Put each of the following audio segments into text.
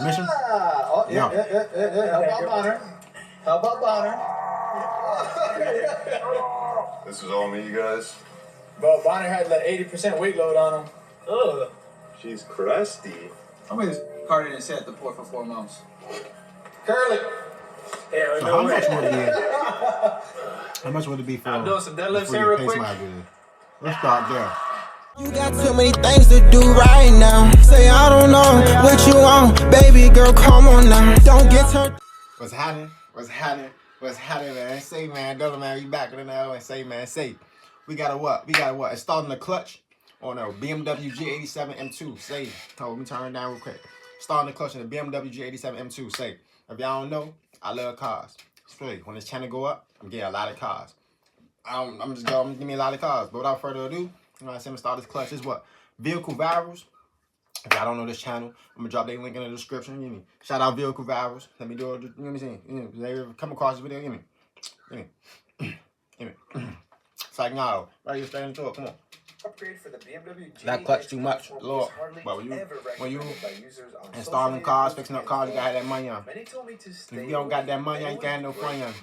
Mission? Oh, yeah. How about Bonner? How about Bonner? This is all me, you guys. Bro, Bonner had like 80% weight load on him. Ugh. She's crusty. How many car didn't sit at the port for 4 months? Curly. So how much would it be? How much would it be for? I'm doing some deadlifts here real quick. Let's start there. You got too many things to do right now. Say I don't know what you want, baby girl, come on now. Don't get turned. What's happening? What's happening? What's happening, man? Say, man, Double man, you back in the L and say, man, say. We got a what? We got a what? Installing the clutch on a BMW G87 M2. Say, let me turn it down real quick. Installing the clutch on the BMW G87 M2. Say, if y'all don't know, I love cars. Straight. When this channel go up, I'm getting a lot of cars. I'm just going to give me a lot of cars. But without further ado, you know what I'm saying, install this clutch. This is what? Vehicle Virals. If y'all don't know this channel, I'm going to drop their link in the description. You know, shout out Vehicle Virals. Let me do it. You know what I'm saying? You know, they come across this video. Give me. It's like, no. Right, you're straight into it. Come on. Upgrade for the BMW G87 That clutch too much, Lord. But when you installing cars, fixing up cars, you gotta have that money on. If you don't got that money on, you can't have no fun on.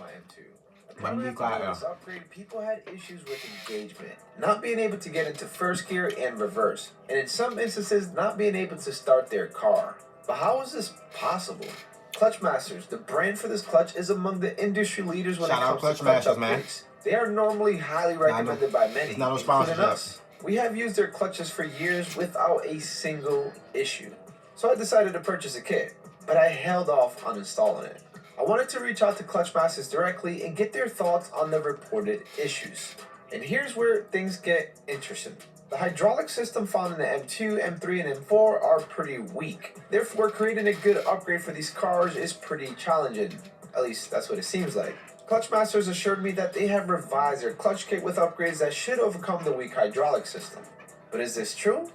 When we got this upgrade, people had issues with engagement, not being able to get into first gear and reverse, and in some instances, not being able to start their car. But how is this possible? Clutch Masters, the brand for this clutch, is among the industry leaders when it comes to clutch upgrades. They are normally highly recommended by many, including us. We have used their clutches for years without a single issue. So I decided to purchase a kit, but I held off on installing it. I wanted to reach out to Cluch Masters directly and get their thoughts on the reported issues. And here's where things get interesting. The hydraulic system found in the M2, M3, and M4 are pretty weak. Therefore, creating a good upgrade for these cars is pretty challenging. At least, that's what it seems like. Cluch Masters assured me that they have revised their clutch kit with upgrades that should overcome the weak hydraulic system. But is this true?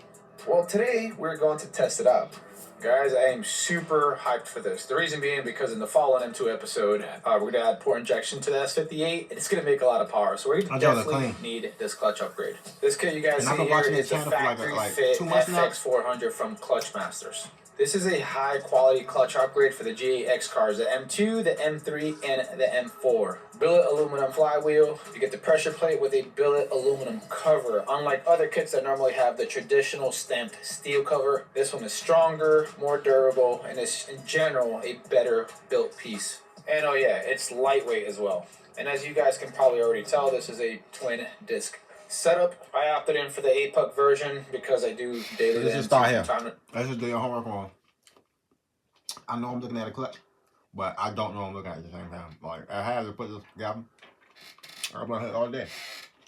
Well, today, we're going to test it out. Guys, I am super hyped for this. The reason being because in the Fallen M2 episode, we're going to add port injection to the S58, and it's going to make a lot of power. So we're going to definitely need this clutch upgrade. This kit you guys see here is a factory fit FX400 from Cluch Masters. This is a high quality clutch upgrade for the GAX cars, the M2, the M3, and the M4. Billet aluminum flywheel. You get the pressure plate with a billet aluminum cover. Unlike other kits that normally have the traditional stamped steel cover, this one is stronger, more durable, and is in general a better built piece. And oh yeah, it's lightweight as well. And as you guys can probably already tell, this is a twin disc setup. I opted in for the 8-puck version because I do daily. Let's just start here. Let's just do your homework on. I know I'm looking at a clutch, but I don't know I'm looking at it at the same time. Like, I had to put this together. I'm gonna hit all day.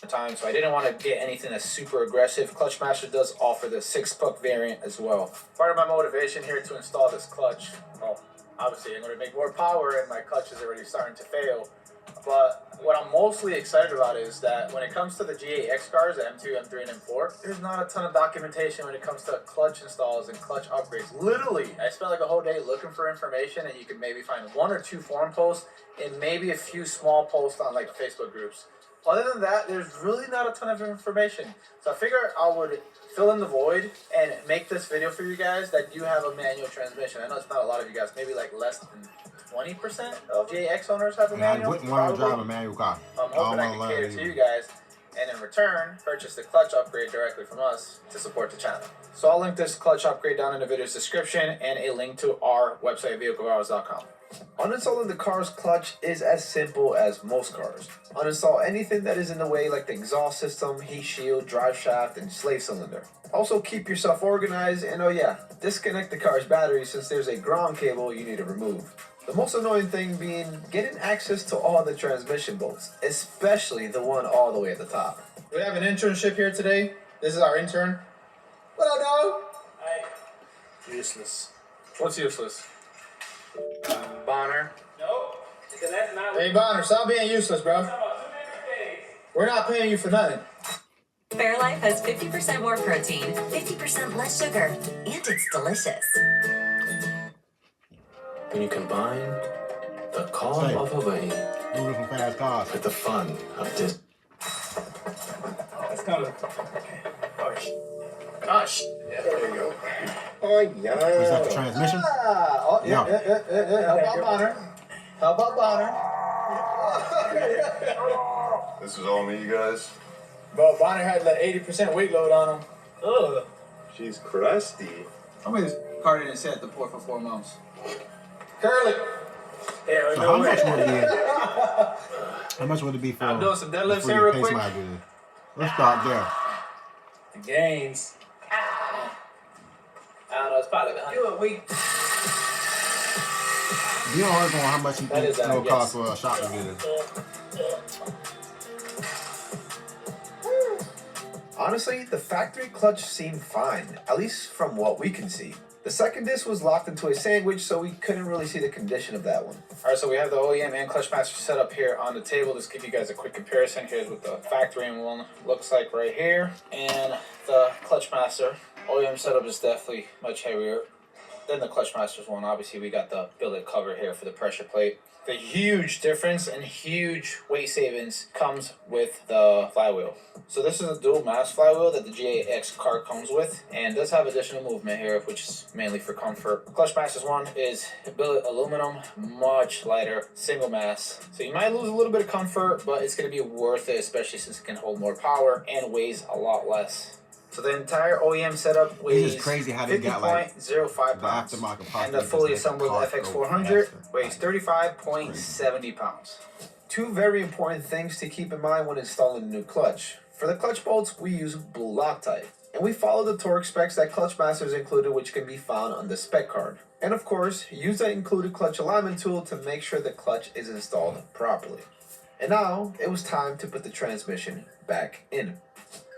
So I didn't want to get anything that's super aggressive. Cluch Master does offer the 6-puck variant as well. Part of my motivation here to install this clutch, well, obviously I'm going to make more power and my clutch is already starting to fail. But what I'm mostly excited about is that when it comes to the GAX cars, the M2, M3, and M4, there's not a ton of documentation when it comes to clutch installs and clutch upgrades. Literally, I spent like a whole day looking for information, and you can maybe find 1 or 2 forum posts and maybe a few small posts on like Facebook groups. Other than that, there's really not a ton of information. So I figured I would fill in the void and make this video for you guys that do have a manual transmission. I know it's not a lot of you guys, maybe like less than 20% of GAX owners have a manual. I wouldn't want to drive a manual car. I'm hoping I can cater to you guys, and in return, purchase the clutch upgrade directly from us to support the channel. So I'll link this clutch upgrade down in the video's description and a link to our website, vehiclehours.com. Uninstalling the car's clutch is as simple as most cars. Uninstall anything that is in the way like the exhaust system, heat shield, drive shaft, and slave cylinder. Also keep yourself organized and oh yeah, disconnect the car's battery since there's a ground cable you need to remove. The most annoying thing being getting access to all the transmission bolts, especially the one all the way at the top. We have an internship here today. This is our intern. What up, dog? Hi. Useless. What's useless? Bonner. No, because that's not. Hey, Bonner, stop being useless, bro. We're not paying you for nothing. Fairlife has 50% more protein, 50% less sugar, and it's delicious. When you combine the calm of Hawaii with the fun of Disney. That's kind of. Gosh. Yeah, there you go. Oh, yeah. Is that the transmission? Oh, Yeah. How about Bonner? How about Bonner? This is all me, you guys. Bro, Bonner had like 80% weight load on him. Ugh. She's crusty. How many car didn't sit at the port for 4 months? Curly. So how much would it be? How much would it be for? I'm doing some deadlifts here real quick. Let's start there. The gains. I don't know, it's probably like 100. Do a week. You don't always know how much you think is, it will yes. cost for a shop to do this. Honestly, the factory clutch seemed fine, at least from what we can see. The second disc was locked into a sandwich, so we couldn't really see the condition of that one. Alright, so we have the OEM and Cluch Master set up here on the table. Just give you guys a quick comparison. Here's what the factory one looks like right here. And the Cluch Master OEM setup is definitely much heavier than the Cluch Master's one. Obviously, we got the billet cover here for the pressure plate. The huge difference and huge weight savings comes with the flywheel. So this is a dual mass flywheel that the G8X car comes with, and does have additional movement here, which is mainly for comfort. Cluch Master's one is billet aluminum, much lighter, single mass. So you might lose a little bit of comfort, but it's going to be worth it, especially since it can hold more power and weighs a lot less. So the entire OEM setup weighs 50.05 pounds, and the fully assembled FX400 weighs 35.70 pounds. Two very important things to keep in mind when installing a new clutch. For the clutch bolts, we use blue Loctite, and we follow the torque specs that Cluch Masters included, which can be found on the spec card. And of course, use the included clutch alignment tool to make sure the clutch is installed properly. And now, it was time to put the transmission back in.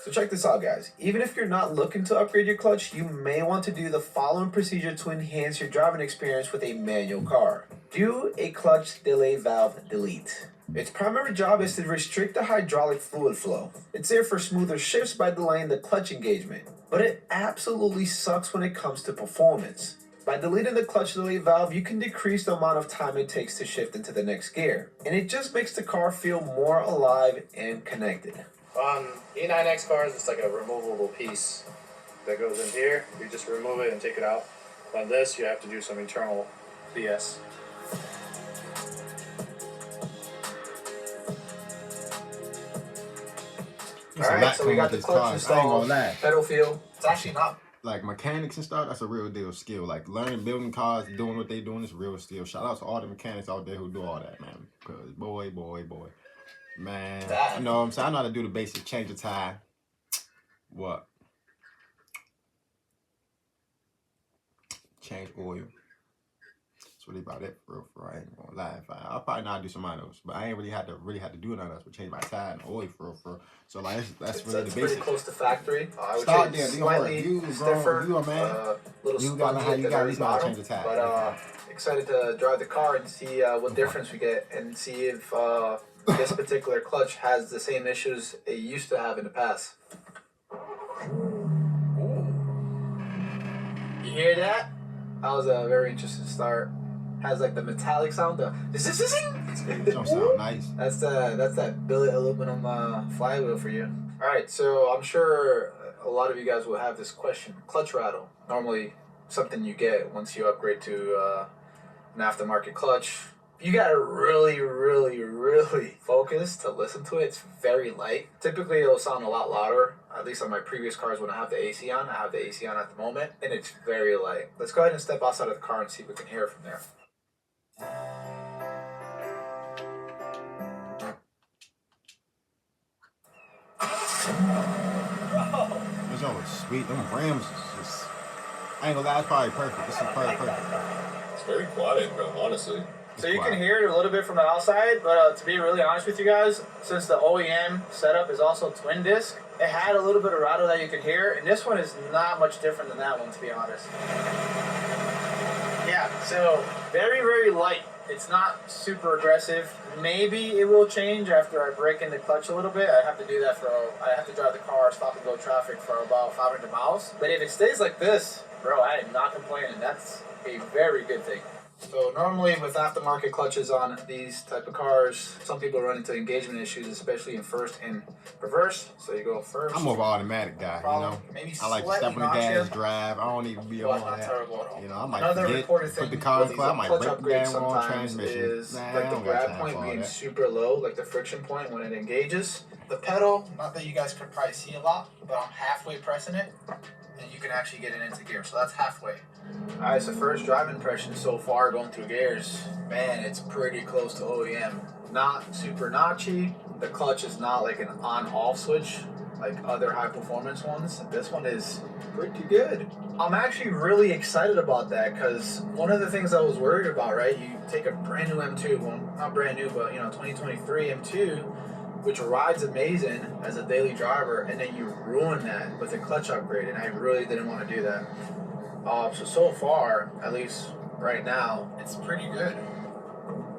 So check this out, guys. Even if you're not looking to upgrade your clutch, you may want to do the following procedure to enhance your driving experience with a manual car. Do a clutch delay valve delete. Its primary job is to restrict the hydraulic fluid flow. It's there for smoother shifts by delaying the clutch engagement, but it absolutely sucks when it comes to performance. By deleting the clutch delay valve, you can decrease the amount of time it takes to shift into the next gear, and it just makes the car feel more alive and connected. On E9X cars, it's like a removable piece that goes in here. You just remove it and take it out. On this, you have to do some internal BS. Alright, so we got the clutch installed, pedal feel. It's actually not. Like mechanics and stuff, that's a real deal skill. Like learning, building cars, doing what they doing is real skill. Shout out to all the mechanics out there who do all that, man. Because boy. Man, you know what I'm saying? I know how to do the basic, change the tire. What? Change oil. That's really about it, for real. I ain't gonna lie. I'll probably not do some of those, but I ain't really had to do none of those. But change my tire and oil, for real. So like that's really the basic. Pretty close to factory. I would start say there. slightly stiffer, you a man. Little you got spongy to at the bottom. change the tire. But excited to drive the car and see what difference we get, and see if this particular clutch has the same issues it used to have in the past. You hear that? That was a very interesting start. Has like the metallic sound. Don't sound nice. That's that billet aluminum flywheel for you. All right, so I'm sure a lot of you guys will have this question: clutch rattle. Normally, something you get once you upgrade to an aftermarket clutch. You gotta really focus to listen to it. It's very light. Typically, it'll sound a lot louder. At least on my previous cars when I have the AC on. I have the AC on at the moment, and it's very light. Let's go ahead and step outside of the car and see if we can hear it from there. This one was sweet. Them rims is just, I ain't gonna lie, it's probably perfect. This is probably perfect. It's very quiet, bro, honestly. So you can hear it a little bit from the outside, but to be really honest with you guys, since the OEM setup is also twin disc, it had a little bit of rattle that you could hear, and this one is not much different than that one, to be honest. Yeah, so very light. It's not super aggressive. Maybe it will change after I break in the clutch a little bit. I have to do that I have to drive the car, stop and go traffic for about 500 miles. But if it stays like this, bro, I am not complaining. That's a very good thing. So normally with aftermarket clutches on these type of cars, some people run into engagement issues, especially in first and reverse. So you go first. I'm more of an automatic guy, you know. Maybe I like to step on the gas, drive. I don't even be on not that. terrible at all. You know, I might Another forget, reported thing put the car in clutch, I might clutch break the upgrades damn wrong sometimes transmission. is Nah, like I the don't got grab time point for all being that. super low, like the friction point when it engages. The pedal, not that you guys could probably see a lot, but I'm halfway pressing it, and you can actually get it into gear. So that's halfway. Alright, so first drive impression so far going through gears, man, it's pretty close to OEM. Not super notchy. The clutch is not like an on-off switch like other high performance ones. This one is pretty good. I'm actually really excited about that because one of the things I was worried about, right? You take a brand new M2, well, not brand new, but 2023 M2, which rides amazing as a daily driver, and then you ruin that with a clutch upgrade, and I really didn't want to do that. So far, at least right now, it's pretty good.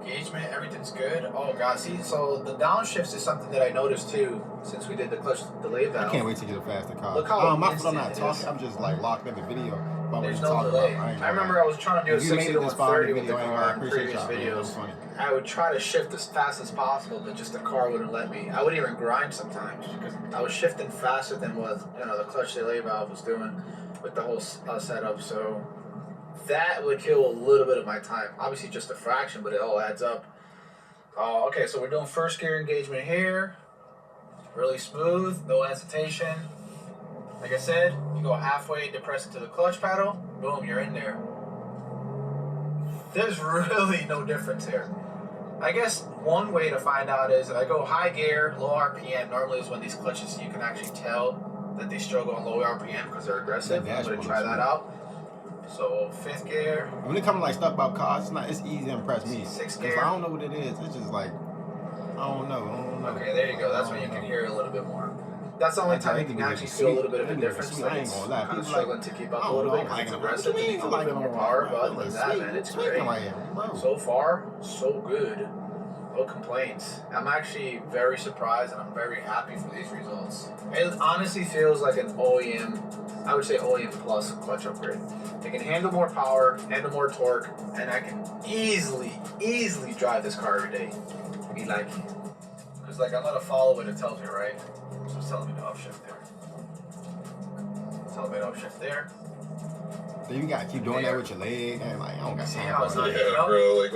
Engagement, everything's good. Oh god, see, so the downshifts is something that I noticed too since we did the clutch delay valve. I can't wait to get a faster car. Look how my foot, I'm not instant it talking. is. I'm just like locked in the video. But There's no delay. I remember I was trying to do a 60 to 130 with the car in previous videos. I would try to shift as fast as possible, but just the car wouldn't let me. I would even grind sometimes because I was shifting faster than what the clutch delay valve was doing with the whole setup. So that would kill a little bit of my time. Obviously just a fraction, but it all adds up. Okay, so we're doing first gear engagement here. Really smooth, no hesitation. Like I said, you go halfway, depress into the clutch pedal, boom, you're in there. There's really no difference here. I guess one way to find out is if I go high gear, low RPM, normally is when these clutches, you can actually tell that they struggle on low RPM because they're aggressive. I'm going to try that out. So 5th gear. When it comes to like stuff about cars, it's easy to impress me. 6th gear. gear. I don't know what it is. It's just like, I don't know. Okay, there you go. That's when you can hear it a little bit more. That's the only time you can actually feel a little bit of a difference. I ain't gonna lie. Kind of struggling to keep up a little bit because it's aggressive and needs a little bit more power, but other than that, man, it's great. So far, so good. No complaints. I'm actually very surprised and I'm very happy for these results. It honestly feels like an OEM, I would say OEM plus clutch upgrade. It can handle more power, handle more torque, and I can easily drive this car every day. Be like, because like I'm gonna follow what it tells me, right? So it's telling me to upshift there. It's telling me to upshift there. Then you gotta keep doing that with your leg, and like I don't got time for that. Yeah, bro. Like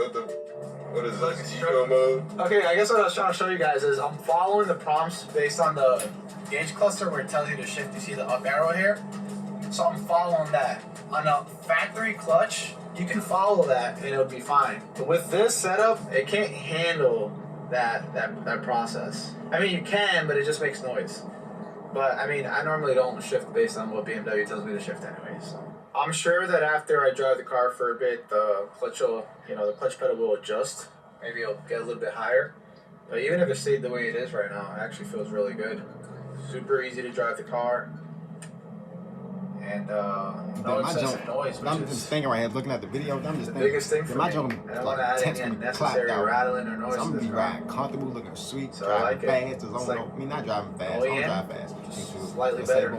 what is this? Eco mode? Okay, I guess what I was trying to show you guys is I'm following the prompts based on the gauge cluster where it tells you to shift. You see the up arrow here? So I'm following that. On a factory clutch, you can follow that and it'll be fine. But with this setup, it can't handle that process. I mean, you can, but it just makes noise. But I mean, I normally don't shift based on what BMW tells me to shift anyway. So I'm sure that after I drive the car for a bit, the clutch will, the clutch pedal will adjust. Maybe it'll get a little bit higher. But even if it stayed the way it is right now, it actually feels really good. Super easy to drive the car. And no excessive noise. But I'm just thinking right here, looking at the video, I'm just thinking. Biggest thing for me. I don't want to add any unnecessary rattling or noise. So I'm gonna be riding comfortable, looking sweet, so driving fast. Not driving fast. I don't drive fast. Slightly better.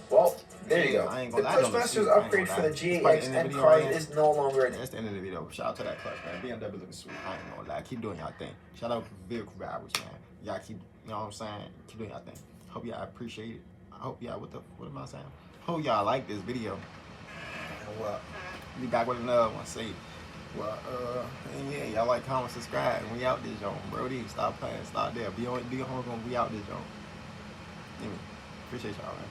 Well, there you go. The Clutchmaster's upgrade for the G87 car is no longer in. That's the end of the video. Shout out to that clutch, man. BMW looking sweet. I ain't gonna lie. Keep doing y'all thing. Shout out to vehicle drivers, man. Y'all keep, you know what I'm saying? Keep doing y'all thing. Hope y'all appreciate it. I hope y'all, what am I saying? Hope y'all like this video. And what? Be back with another one. Say, well, and yeah, y'all like, comment, subscribe. We out this joint, Brody. Stop playing. Stop there. Be on. Be home. Gonna be out this joint. Anyway, appreciate y'all, man.